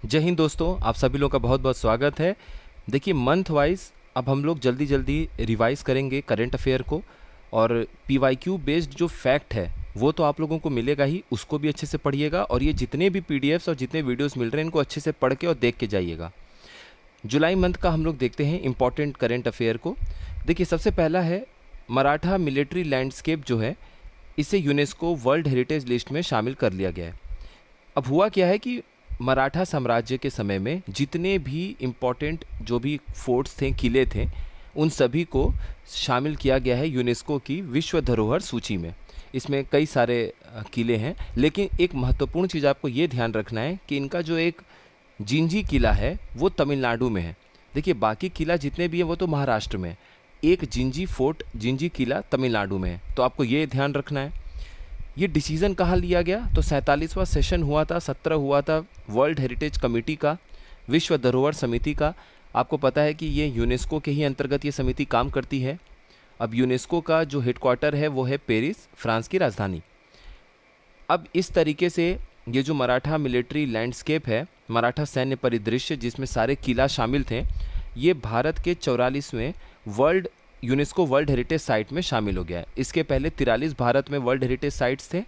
जय हिंद दोस्तों, आप सभी लोग का बहुत बहुत स्वागत है। देखिए, मंथ वाइज अब हम लोग जल्दी जल्दी रिवाइज़ करेंगे करंट अफेयर को, और पीवाईक्यू बेस्ड जो फैक्ट है वो तो आप लोगों को मिलेगा ही, उसको भी अच्छे से पढ़िएगा। और ये जितने भी पीडीएफ्स और जितने वीडियोस मिल रहे हैं इनको अच्छे से पढ़ के और देख के जाइएगा। जुलाई मंथ का हम लोग देखते हैं इम्पॉर्टेंट करंट अफेयर को। देखिए, सबसे पहला है मराठा मिलिट्री लैंडस्केप जो है, इसे यूनेस्को वर्ल्ड हेरिटेज लिस्ट में शामिल कर लिया गया है। अब हुआ क्या है कि मराठा साम्राज्य के समय में जितने भी इम्पोर्टेंट जो भी फोर्ट्स थे, किले थे, उन सभी को शामिल किया गया है यूनेस्को की विश्व धरोहर सूची में। इसमें कई सारे किले हैं, लेकिन एक महत्वपूर्ण चीज़ आपको ये ध्यान रखना है कि इनका जो एक जिंजी किला है वो तमिलनाडु में है। देखिए, बाकी किला जितने भी हैं वो तो महाराष्ट्र में है, एक जिंजी फोर्ट, जिंजी किला तमिलनाडु में है, तो आपको ये ध्यान रखना है। ये डिसीज़न कहाँ लिया गया? तो 47वां सेशन हुआ था, 17 हुआ था वर्ल्ड हेरिटेज कमेटी का, विश्व धरोहर समिति का। आपको पता है कि ये यूनेस्को के ही अंतर्गत ये समिति काम करती है। अब यूनेस्को का जो हेडक्वार्टर है वो है पेरिस, फ्रांस की राजधानी। अब इस तरीके से ये जो मराठा मिलिट्री लैंडस्केप है, मराठा सैन्य परिदृश्य जिसमें सारे किला शामिल थे, ये भारत के 44वें world UNESCO world heritage site में शामिल हो गया है। इसके पहले 43 भारत में वर्ल्ड हेरिटेज साइट्स थे,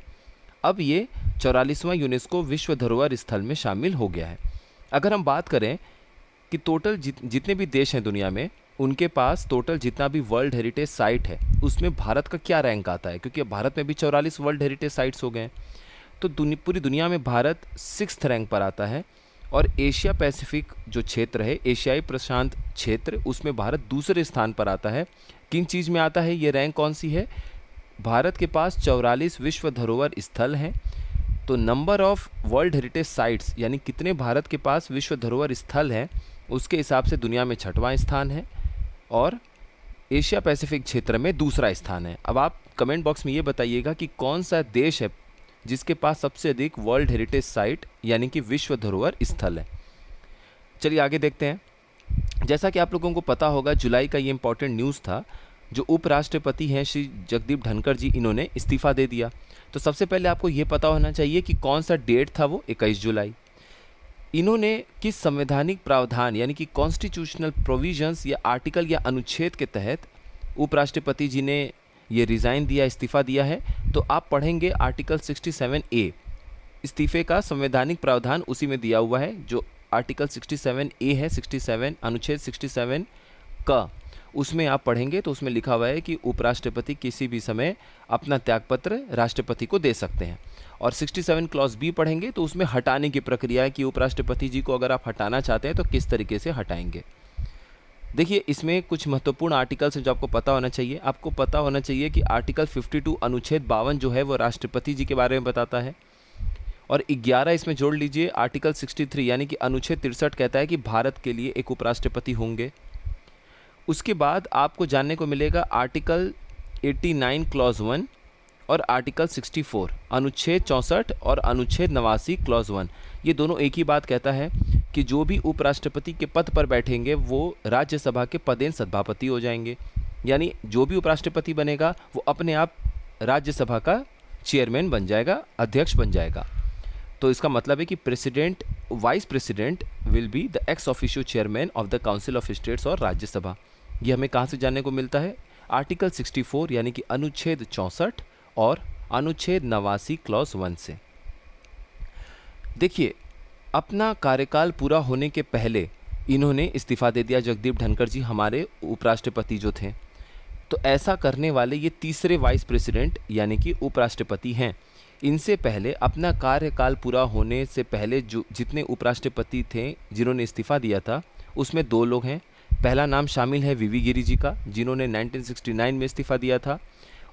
अब ये 44वां यूनेस्को विश्व धरोहर स्थल में शामिल हो गया है। अगर हम बात करें कि टोटल जितने भी देश हैं दुनिया में, उनके पास टोटल जितना भी वर्ल्ड हेरिटेज साइट है उसमें भारत का क्या रैंक आता है, क्योंकि भारत में भी 44 वर्ल्ड हेरिटेज साइट्स हो गए हैं, तो पूरी दुनिया में भारत 6th रैंक पर आता है। और एशिया पैसिफिक जो क्षेत्र है, एशियाई प्रशांत क्षेत्र, उसमें भारत दूसरे स्थान पर आता है। किन चीज़ में आता है ये रैंक, कौन सी है? भारत के पास 44 विश्व धरोहर स्थल हैं, तो number of world heritage sites यानी कितने भारत के पास विश्व धरोहर स्थल हैं, उसके हिसाब से दुनिया में 6वां स्थान है और एशिया पैसिफिक क्षेत्र में दूसरा स्थान है। अब आप कमेंट बॉक्स में ये बताइएगा कि कौन सा देश है जिसके पास सबसे अधिक वर्ल्ड हेरिटेज साइट यानी कि विश्व धरोहर स्थल है। चलिए आगे देखते हैं। जैसा कि आप लोगों को पता होगा, जुलाई का ये इंपॉर्टेंट न्यूज़ था, जो उपराष्ट्रपति हैं श्री जगदीप धनखड़ जी, इन्होंने इस्तीफ़ा दे दिया। तो सबसे पहले आपको ये पता होना चाहिए कि कौन सा डेट था वो, 21 जुलाई। इन्होंने किस संवैधानिक प्रावधान यानी कि कॉन्स्टिट्यूशनल प्रोविजंस या आर्टिकल या अनुच्छेद के तहत उपराष्ट्रपति जी ने ये रिज़ाइन दिया, इस्तीफ़ा दिया है? तो आप पढ़ेंगे आर्टिकल 67A, इस्तीफ़े का संवैधानिक प्रावधान उसी में दिया हुआ है। जो आर्टिकल 67A है, 67 अनुच्छेद 67 का, उसमें आप पढ़ेंगे तो उसमें लिखा हुआ है कि उपराष्ट्रपति किसी भी समय अपना त्यागपत्र राष्ट्रपति को दे सकते हैं। और 67 क्लॉज बी पढ़ेंगे तो उसमें हटाने की प्रक्रिया है कि उपराष्ट्रपति जी को अगर आप हटाना चाहते हैं तो किस तरीके से हटाएंगे। देखिए, इसमें कुछ महत्वपूर्ण आर्टिकल्स हैं जो आपको पता होना चाहिए। आपको पता होना चाहिए कि आर्टिकल 52 अनुच्छेद 52 जो है वो राष्ट्रपति जी के बारे में बताता है, और 11 इसमें जोड़ लीजिए आर्टिकल 63 यानी कि अनुच्छेद 63 कहता है कि भारत के लिए एक उपराष्ट्रपति होंगे। उसके बाद आपको जानने को मिलेगा आर्टिकल 89 क्लॉज 1 और आर्टिकल 64 अनुच्छेद 64 और अनुच्छेद 89 क्लॉज 1, ये दोनों एक ही बात कहता है कि जो भी उपराष्ट्रपति के पद पर बैठेंगे वो राज्यसभा के पदेन सभापति हो जाएंगे। यानी जो भी उपराष्ट्रपति बनेगा वो अपने आप राज्यसभा का चेयरमैन बन जाएगा, अध्यक्ष बन जाएगा। तो इसका मतलब है कि president, vice president will be the ex officio chairman of the council of states और राज्यसभा। ये हमें कहाँ से जानने को मिलता है? आर्टिकल 64 यानी कि अनुच्छेद 64 और अनुच्छेद 89 क्लॉज 1 से। देखिए, अपना कार्यकाल पूरा होने के पहले इन्होंने इस्तीफ़ा दे दिया, जगदीप धनखड़ जी हमारे उपराष्ट्रपति जो थे। तो ऐसा करने वाले ये तीसरे वाइस प्रेसिडेंट यानी कि उपराष्ट्रपति हैं। इनसे पहले अपना कार्यकाल पूरा होने से पहले जो जितने उपराष्ट्रपति थे जिन्होंने इस्तीफ़ा दिया था, उसमें 2 लोग हैं। पहला नाम शामिल है वीवी गिरी जी का, जिन्होंने 1969 में इस्तीफ़ा दिया था,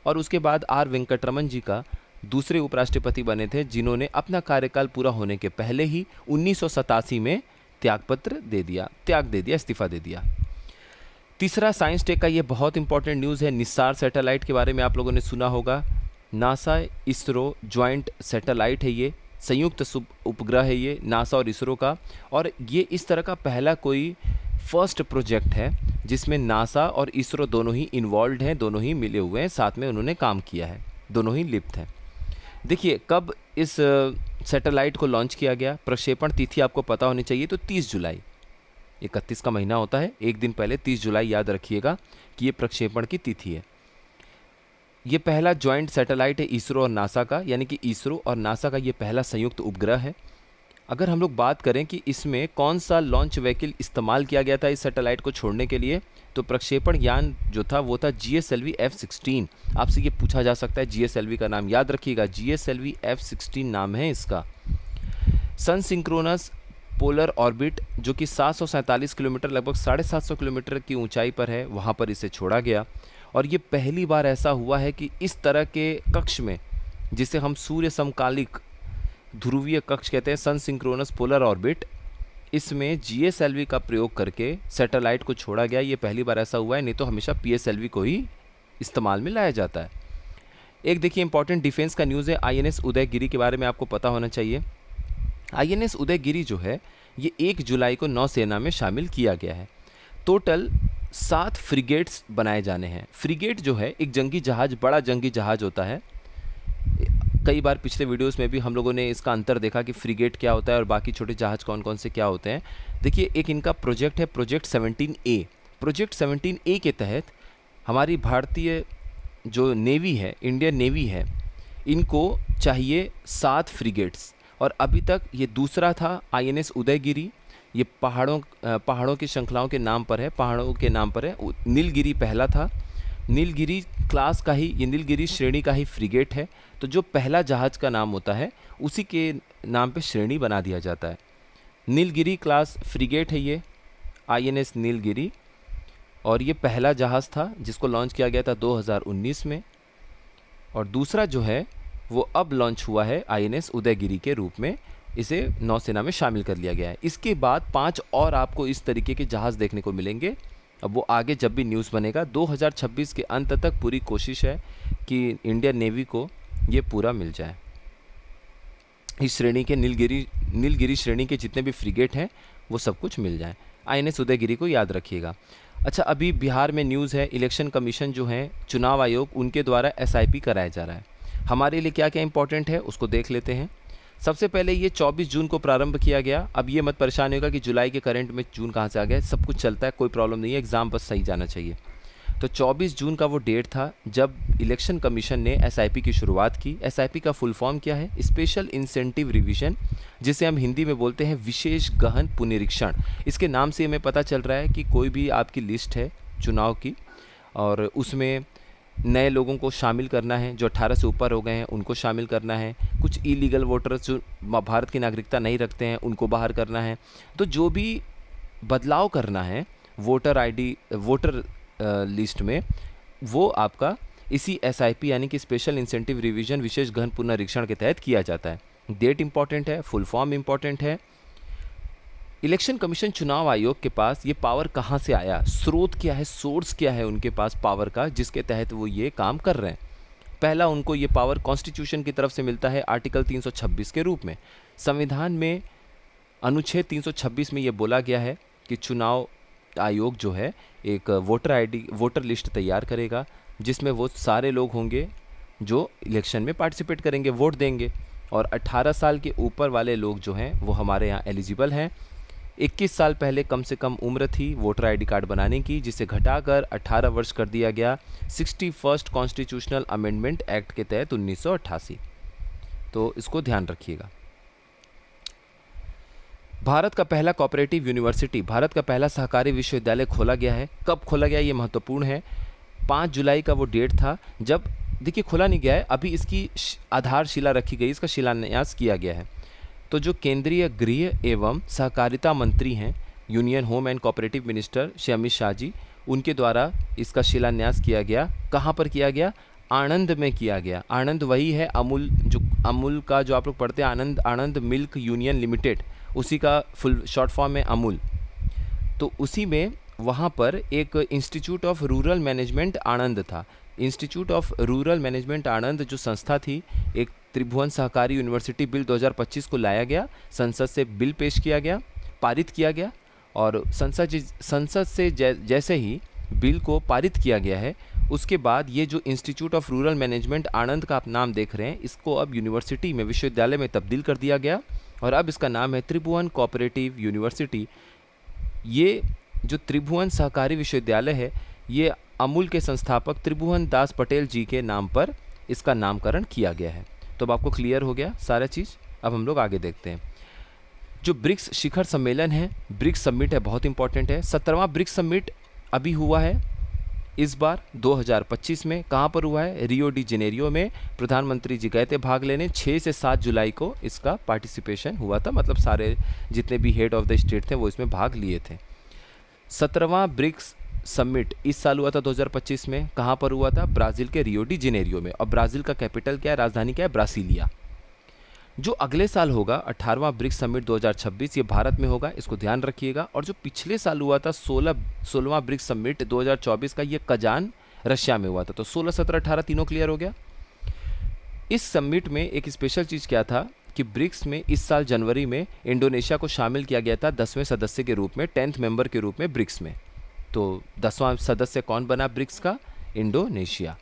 और उसके बाद आर वेंकटरमन जी का दूसरे उपराष्ट्रपति बने थे, जिन्होंने अपना कार्यकाल पूरा होने के पहले ही 1987 में त्याग दे दिया, इस्तीफ़ा दे दिया। तीसरा साइंस डे का ये बहुत इंपॉर्टेंट न्यूज़ है। निस्सार सैटेलाइट के बारे में आप लोगों ने सुना होगा। नासा इसरो ज्वाइंट सैटेलाइट है, ये संयुक्त उपग्रह है ये नासा और इसरो का, और ये इस तरह का पहला कोई फर्स्ट प्रोजेक्ट है जिसमें नासा और इसरो दोनों ही इन्वॉल्व हैं, दोनों ही मिले हुए हैं, साथ में उन्होंने काम किया है, दोनों ही लिप्त हैं। देखिए, कब इस सैटेलाइट को लॉन्च किया गया। प्रक्षेपण तिथि आपको पता होनी चाहिए, तो 30 जुलाई, 31 का महीना होता है, एक दिन पहले 30 जुलाई याद रखिएगा कि ये प्रक्षेपण की तिथि है। ये पहला जॉइंट सैटेलाइट है इसरो और नासा का, यानी कि इसरो और नासा का ये पहला संयुक्त उपग्रह है। अगर हम लोग बात करें कि इसमें कौन सा लॉन्च व्हीकल इस्तेमाल किया गया था इस सैटेलाइट को छोड़ने के लिए, तो प्रक्षेपण यान जो था वो था GSLV F-16। आपसे ये पूछा जा सकता है GSLV का नाम याद रखिएगा, GSLV F-16 नाम है इसका। सन सिंक्रोनस पोलर ऑर्बिट जो कि 747 किलोमीटर, लगभग 750 किलोमीटर की ऊंचाई पर है, वहाँ पर इसे छोड़ा गया। और ये पहली बार ऐसा हुआ है कि इस तरह के कक्ष में, जिसे हम सूर्य समकालिक ध्रुवीय कक्ष कहते हैं, सन सिंक्रोनस पोलर ऑर्बिट, इसमें GSLV का प्रयोग करके सैटेलाइट को छोड़ा गया। ये पहली बार ऐसा हुआ है, नहीं तो हमेशा PSLV को ही इस्तेमाल में लाया जाता है। एक देखिए इंपॉर्टेंट डिफेंस का न्यूज़ है, INS उदयगिरी के बारे में आपको पता होना चाहिए। INS उदयगिरी जो है ये 1 जुलाई को नौसेना में शामिल किया गया है। टोटल 7 फ्रिगेट्स बनाए जाने हैं। फ्रिगेट जो है एक जंगी जहाज़, बड़ा जंगी जहाज़ होता है। कई बार पिछले वीडियोस में भी हम लोगों ने इसका अंतर देखा कि फ्रिगेट क्या होता है और बाकी छोटे जहाज़ कौन कौन से क्या होते हैं। देखिए एक इनका प्रोजेक्ट है, प्रोजेक्ट 17A। प्रोजेक्ट 17A के तहत हमारी भारतीय जो नेवी है, इंडियन नेवी है, इनको चाहिए 7 फ्रिगेट्स। और अभी तक ये दूसरा था INS उदयगिरी। ये पहाड़ों की श्रृंखलाओं के नाम पर है, पहाड़ों के नाम पर है। नीलगिरी पहला था, नीलगिरी क्लास का ही, ये नीलगिरी श्रेणी का ही फ्रिगेट है। तो जो पहला जहाज़ का नाम होता है उसी के नाम पे श्रेणी बना दिया जाता है। नीलगिरी क्लास फ्रिगेट है ये, INS नीलगिरी। और ये पहला जहाज़ था जिसको लॉन्च किया गया था 2019 में। और दूसरा जो है वो अब लॉन्च हुआ है INS उदयगिरी के रूप में, इसे नौसेना में शामिल कर लिया गया है। इसके बाद 5 और आपको इस तरीके के जहाज़ देखने को मिलेंगे। अब वो आगे जब भी न्यूज़ बनेगा, 2026 के अंत तक पूरी कोशिश है कि इंडियन नेवी को ये पूरा मिल जाए। इस श्रेणी के नीलगिरी श्रेणी के जितने भी फ्रिगेट हैं वो सब कुछ मिल जाए। INS उदयगिरी को याद रखिएगा। अच्छा, अभी बिहार में न्यूज़ है, इलेक्शन कमीशन जो है, चुनाव आयोग, उनके द्वारा SIP कराया जा रहा है। हमारे लिए क्या क्या इंपॉर्टेंट है उसको देख लेते हैं। सबसे पहले ये 24 जून को प्रारंभ किया गया। अब ये मत परेशान होगा कि जुलाई के करंट में जून कहाँ से आ गया, सब कुछ चलता है, कोई प्रॉब्लम नहीं है, एग्ज़ाम बस सही जाना चाहिए। तो 24 जून का वो डेट था जब इलेक्शन कमीशन ने SIP की शुरुआत की। SIP का फुल फॉर्म क्या है? स्पेशल इंसेंटिव रिवीजन, जिसे हम हिंदी में बोलते हैं विशेष गहन पुनरीक्षण। इसके नाम से हमें पता चल रहा है कि कोई भी आपकी लिस्ट है चुनाव की और उसमें नए लोगों को शामिल करना है, जो 18 से ऊपर हो गए हैं उनको शामिल करना है। कुछ इलीगल वोटर्स जो भारत की नागरिकता नहीं रखते हैं उनको बाहर करना है। तो जो भी बदलाव करना है वोटर लिस्ट में, वो आपका इसी SIP यानी कि स्पेशल इंसेंटिव रिवीजन विशेष गहन पुनरीक्षण के तहत किया जाता है। डेट इंपॉर्टेंट है, फुल फॉर्म इंपॉर्टेंट है। इलेक्शन कमीशन चुनाव आयोग के पास ये पावर कहाँ से आया, स्रोत क्या है, सोर्स क्या है उनके पास पावर का, जिसके तहत वो ये काम कर रहे हैं। पहला, उनको ये पावर कॉन्स्टिट्यूशन की तरफ से मिलता है आर्टिकल 326 के रूप में। संविधान में अनुच्छेद 326 में ये बोला गया है कि चुनाव आयोग जो है एक वोटर लिस्ट तैयार करेगा, जिसमें वो सारे लोग होंगे जो इलेक्शन में पार्टिसिपेट करेंगे, वोट देंगे। और 18 साल के ऊपर वाले लोग जो हैं वो हमारे यहाँ एलिजिबल हैं। 21 साल पहले कम से कम उम्र थी वोटर ID कार्ड बनाने की, जिसे घटाकर 18 वर्ष कर दिया गया 61st कॉन्स्टिट्यूशनल अमेंडमेंट एक्ट के तहत 1988। तो इसको ध्यान रखिएगा। भारत का पहला कोऑपरेटिव यूनिवर्सिटी, भारत का पहला सहकारी विश्वविद्यालय खोला गया है। कब खोला गया ये महत्वपूर्ण है। 5 जुलाई का वो डेट था जब, देखिए खोला नहीं गया है अभी, इसकी आधारशिला रखी गई, इसका शिलान्यास किया गया है। तो जो केंद्रीय गृह एवं सहकारिता मंत्री हैं, union home and cooperative minister Shri Amit Shah ji, उनके द्वारा इसका शिलान्यास किया गया। कहाँ पर किया गया? आणंद में किया गया। आणंद वही है अमूल, जो अमूल का जो आप लोग पढ़ते हैं आनंद मिल्क यूनियन लिमिटेड, उसी का फुल शॉर्ट फॉर्म है अमूल। तो उसी में वहाँ पर एक institute of rural management Anand था। Institute of rural management Anand जो संस्था थी, एक त्रिभुवन सहकारी यूनिवर्सिटी बिल 2025 को लाया गया, संसद से बिल पेश किया गया, पारित किया गया। और संसद से जैसे ही बिल को पारित किया गया है, उसके बाद ये जो institute of rural management Anand का आप नाम देख रहे हैं, इसको अब यूनिवर्सिटी में, विश्वविद्यालय में तब्दील कर दिया गया और अब इसका नाम है त्रिभुवन कोऑपरेटिव यूनिवर्सिटी। ये जो त्रिभुवन सहकारी विश्वविद्यालय है, ये अमूल के संस्थापक त्रिभुवन दास पटेल जी के नाम पर इसका नामकरण किया गया है। तो अब आपको क्लियर हो गया सारा चीज़। अब हम लोग आगे देखते हैं। जो ब्रिक्स शिखर सम्मेलन है, ब्रिक्स समिट है, बहुत इंपॉर्टेंट है। 17वां ब्रिक्स समिट अभी हुआ है इस बार 2025 में। कहाँ पर हुआ है? रियो डी जेनेरियो में। प्रधानमंत्री जी गए थे भाग लेने। 6 से 7 जुलाई को इसका पार्टिसिपेशन हुआ था, मतलब सारे जितने भी हेड ऑफ द स्टेट थे वो इसमें भाग लिए थे। 17वां ब्रिक्स समिट इस साल हुआ था 2025 में। कहाँ पर हुआ था? ब्राज़ील के रियो डी जेनेरियो में। और ब्राज़ील का कैपिटल क्या है, राजधानी क्या है? ब्रासिलिया। जो अगले साल होगा 18वां ब्रिक्स समिट 2026, ये भारत में होगा, इसको ध्यान रखिएगा। और जो पिछले साल हुआ था 16वां ब्रिक्स समिट 2024 का, ये कजान रशिया में हुआ था। तो 16, 17, 18 तीनों क्लियर हो गया। इस समिट में एक स्पेशल चीज़ क्या था कि ब्रिक्स में इस साल जनवरी में इंडोनेशिया को शामिल किया गया था 10वें सदस्य के रूप में, 10th मेंबर के रूप में ब्रिक्स में। तो 10वां सदस्य कौन बना ब्रिक्स का? इंडोनेशिया।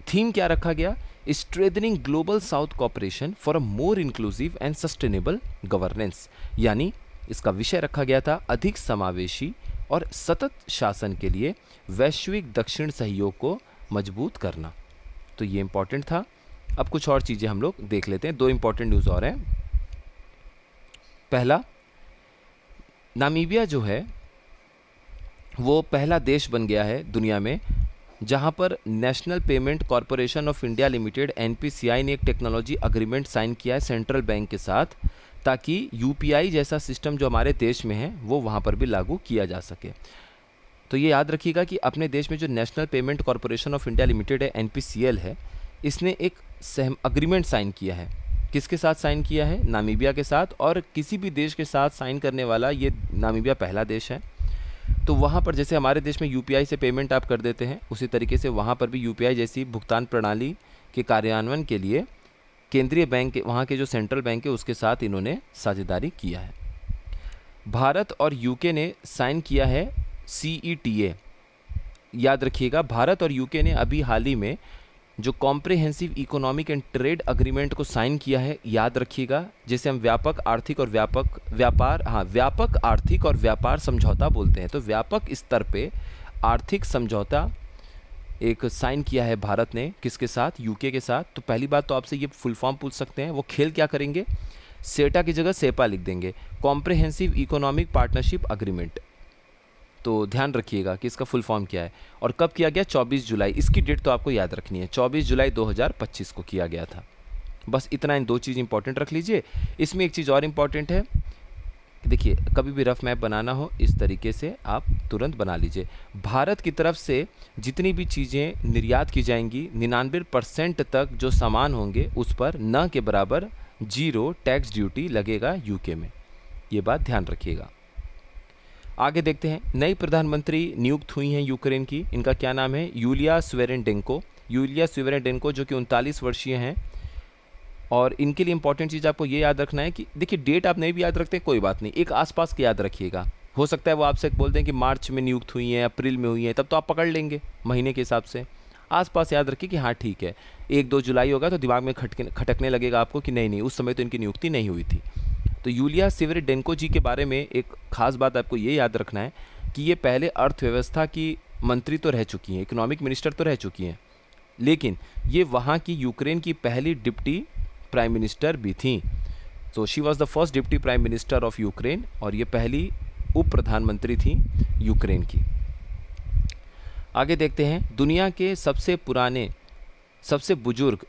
थीम क्या रखा गया? Strengthening global south cooperation for a more inclusive and sustainable governance, यानी इसका विषय रखा गया था अधिक समावेशी और सतत शासन के लिए वैश्विक दक्षिण सहयोग को मजबूत करना। तो ये इंपॉर्टेंट था। अब कुछ और चीज़ें हम लोग देख लेते हैं। 2 इंपॉर्टेंट न्यूज़ और हैं। पहला, नामीबिया जो है वो पहला देश बन गया है दुनिया में जहां पर national payment corporation of India limited NPCI ने एक टेक्नोलॉजी अग्रीमेंट साइन किया है सेंट्रल बैंक के साथ, ताकि यूपीआई जैसा सिस्टम जो हमारे देश में है वो वहां पर भी लागू किया जा सके। तो ये याद रखिएगा कि अपने देश में जो national payment corporation of India limited है, एनपीसीएल है, इसने एक अग्रीमेंट साइन किया है। किसके साथ साइन किया है? नामीबिया के साथ। और किसी भी देश के साथ साइन करने वाला ये नामीबिया पहला देश है। तो वहाँ पर जैसे हमारे देश में यूपीआई से पेमेंट आप कर देते हैं, उसी तरीके से वहाँ पर भी यूपीआई जैसी भुगतान प्रणाली के कार्यान्वयन के लिए केंद्रीय बैंक के, वहाँ के जो सेंट्रल बैंक है, उसके साथ इन्होंने साझेदारी किया है। भारत और यूके ने साइन किया है CETA। याद रखिएगा, भारत और यूके ने अभी हाल ही में जो comprehensive economic and trade agreement को साइन किया है, याद रखिएगा, जिसे हम व्यापक आर्थिक और व्यापक आर्थिक और व्यापार समझौता बोलते हैं। तो व्यापक स्तर पे आर्थिक समझौता एक साइन किया है भारत ने, किसके साथ? यूके के साथ। तो पहली बात तो आपसे ये फुल फॉर्म पूछ सकते हैं, वो खेल क्या करेंगे? सेटा की जगह सेपा लिख देंगे, कॉम्प्रिहेंसिव इकोनॉमिक पार्टनरशिप अग्रीमेंट। तो ध्यान रखिएगा कि इसका फुल फॉर्म क्या है और कब किया गया? 24 जुलाई। इसकी डेट तो आपको याद रखनी है, 24 जुलाई 2025 को किया गया था। बस इतना, इन 2 चीज़ इंपॉर्टेंट रख लीजिए। इसमें एक चीज़ और इम्पॉर्टेंट है, देखिए कभी भी रफ मैप बनाना हो इस तरीके से आप तुरंत बना लीजिए। भारत की तरफ से जितनी भी चीज़ें निर्यात की जाएंगी, 99% तक जो सामान होंगे उस पर न के बराबर 0 टैक्स ड्यूटी लगेगा यूके में। ये बात ध्यान रखिएगा। आगे देखते हैं। नई प्रधानमंत्री नियुक्त हुई हैं यूक्रेन की। इनका क्या नाम है? यूलिया स्वेरेनडेंको। यूलिया स्वेरेनडेंको जो कि 39 वर्षीय हैं। और इनके लिए इंपॉर्टेंट चीज़ आपको ये याद रखना है कि देखिए, डेट आप नहीं भी याद रखते हैं कोई बात नहीं, एक आसपास के याद रखिएगा। हो सकता है वो आपसे बोलते हैं कि मार्च में नियुक्त हुई हैं, अप्रैल में हुई हैं, तब तो आप पकड़ लेंगे महीने के हिसाब से। आसपास याद रखिए कि हाँ ठीक है, 1-2 जुलाई होगा तो दिमाग में खटकने लगेगा आपको कि नहीं उस समय तो इनकी नियुक्ति नहीं हुई थी। तो यूलिया स्वेरेनडेंको जी के बारे में एक खास बात आपको ये याद रखना है कि ये पहले अर्थव्यवस्था की मंत्री तो रह चुकी हैं, इकोनॉमिक मिनिस्टर तो रह चुकी हैं, लेकिन ये वहाँ की यूक्रेन की पहली डिप्टी प्राइम मिनिस्टर भी थी। तो she was the first deputy prime minister of Ukraine, और ये पहली उप प्रधानमंत्री थी यूक्रेन की। आगे देखते हैं। दुनिया के सबसे पुराने, सबसे बुजुर्ग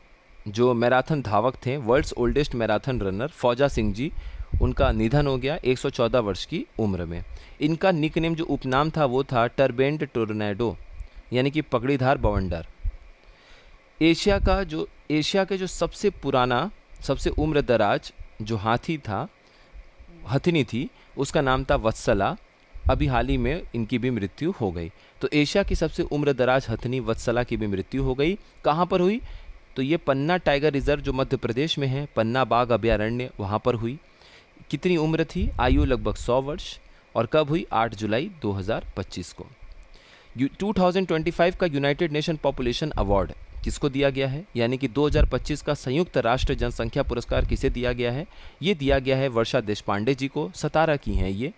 जो मैराथन धावक थे, वर्ल्ड्स ओल्डेस्ट मैराथन रनर फौजा सिंह जी, उनका निधन हो गया 114 वर्ष की उम्र में। इनका निकनेम जो उपनाम था वो था टर्बेंड टोर्नेडो, यानी कि पगड़ीधार बवंडर। एशिया के जो सबसे पुराना, सबसे उम्र दराज जो हथिनी थी, उसका नाम था वत्सला। अभी हाल ही में इनकी भी मृत्यु हो गई। तो एशिया की सबसे उम्र दराज हथिनी वत्सला की भी मृत्यु हो गई। कहाँ पर हुई? तो ये पन्ना टाइगर रिजर्व जो मध्य प्रदेश में है, पन्ना बाघ अभयारण्य, वहाँ पर हुई। कितनी उम्र थी? आयु लगभग 100 वर्ष। और कब हुई? 8 जुलाई 2025 को। 2025 का यूनाइटेड नेशन पॉपुलेशन अवार्ड किसको दिया गया है, यानी कि 2025 का संयुक्त राष्ट्र जनसंख्या पुरस्कार किसे दिया गया है? ये दिया गया है वर्षा देशपांडे जी को। सतारा की हैं ये,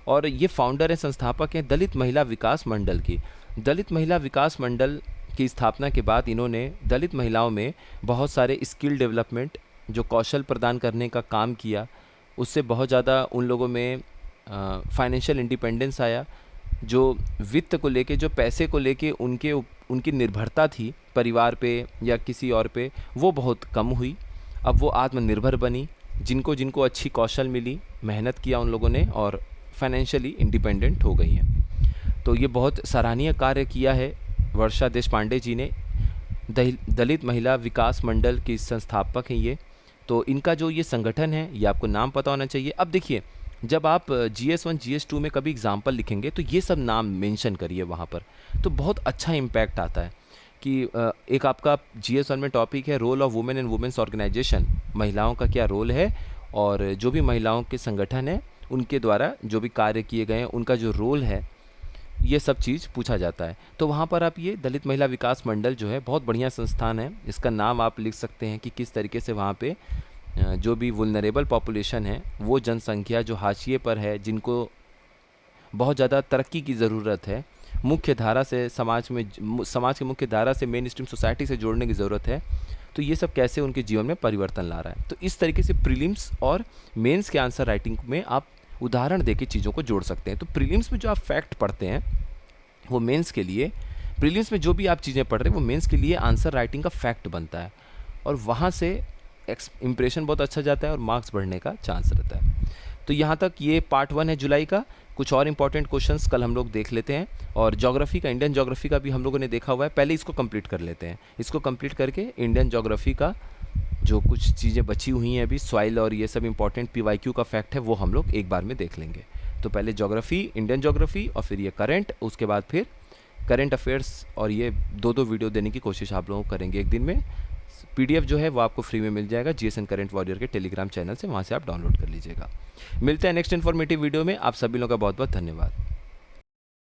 और ये फाउंडर हैं, संस्थापक हैं दलित महिला विकास मंडल की। दलित महिला विकास मंडल की स्थापना के बाद इन्होंने दलित महिलाओं में बहुत सारे स्किल डेवलपमेंट, जो कौशल प्रदान करने का काम किया, उससे बहुत ज़्यादा उन लोगों में फाइनेंशियल इंडिपेंडेंस आया। जो वित्त को लेके, जो पैसे को लेके उनकी निर्भरता थी परिवार पे या किसी और पे, वो बहुत कम हुई। अब वो आत्मनिर्भर बनी, जिनको जिनको अच्छी कौशल मिली, मेहनत किया उन लोगों ने, और फाइनेंशियली इंडिपेंडेंट हो गई हैं। तो ये बहुत सराहनीय कार्य किया है वर्षा देशपांडे जी ने। दलित महिला विकास मंडल की संस्थापक हैं ये। तो इनका जो ये संगठन है, ये आपको नाम पता होना चाहिए। अब देखिए, जब आप GS1 GS2 में कभी एग्जाम्पल लिखेंगे तो ये सब नाम मेंशन करिए वहाँ पर, तो बहुत अच्छा इम्पैक्ट आता है। कि एक आपका GS1 में टॉपिक है role of women in women's organisation, महिलाओं का क्या रोल है, और जो भी महिलाओं के संगठन है उनके द्वारा जो भी कार्य किए गए हैं उनका जो रोल है, ये सब चीज़ पूछा जाता है। तो वहाँ पर आप ये दलित महिला विकास मंडल जो है, बहुत बढ़िया संस्थान है, इसका नाम आप लिख सकते हैं कि किस तरीके से वहाँ पे जो भी वुलनरेबल पॉपुलेशन है, वो जनसंख्या जो हाशिए पर है, जिनको बहुत ज़्यादा तरक्की की ज़रूरत है, मुख्य धारा से समाज की मुख्य धारा से, मेन स्ट्रीम सोसाइटी से जोड़ने की ज़रूरत है, तो ये सब कैसे उनके जीवन में परिवर्तन ला रहा है। तो इस तरीके से प्रीलिम्स और मेंस के आंसर राइटिंग में आप उदाहरण देके चीज़ों को जोड़ सकते हैं। तो प्रीलिम्स में जो आप फैक्ट पढ़ते हैं वो मेंस के लिए, प्रीलिम्स में जो भी आप चीज़ें पढ़ रहे हैं वो मेंस के लिए आंसर राइटिंग का फैक्ट बनता है, और वहाँ से इम्प्रेशन बहुत अच्छा जाता है और मार्क्स बढ़ने का चांस रहता है। तो यहाँ तक ये पार्ट 1 है जुलाई का। कुछ और इंपॉर्टेंट क्वेश्चंस कल हम लोग देख लेते हैं, और ज्योग्राफी का, इंडियन ज्योग्राफी का भी हम लोगों ने देखा हुआ है। पहले इसको कंप्लीट कर लेते हैं। इसको कंप्लीट करके इंडियन ज्योग्राफी का जो कुछ चीज़ें बची हुई हैं अभी, सॉइल और ये सब इंपॉर्टेंट PYQ का फैक्ट है, वो हम लोग एक बार में देख लेंगे। तो पहले ज्योग्राफी, इंडियन ज्योग्राफी, और फिर ये करंट, उसके बाद फिर करंट अफेयर्स, और ये दो वीडियो देने की कोशिश आप लोग करेंगे एक दिन में। PDF जो है वो आपको फ्री में मिल जाएगा GSN करंट वॉरियर के टेलीग्राम चैनल से, वहाँ से आप डाउनलोड कर लीजिएगा। मिलते हैं नेक्स्ट इन्फॉर्मेटिव वीडियो में। आप सभी लोगों का बहुत बहुत धन्यवाद।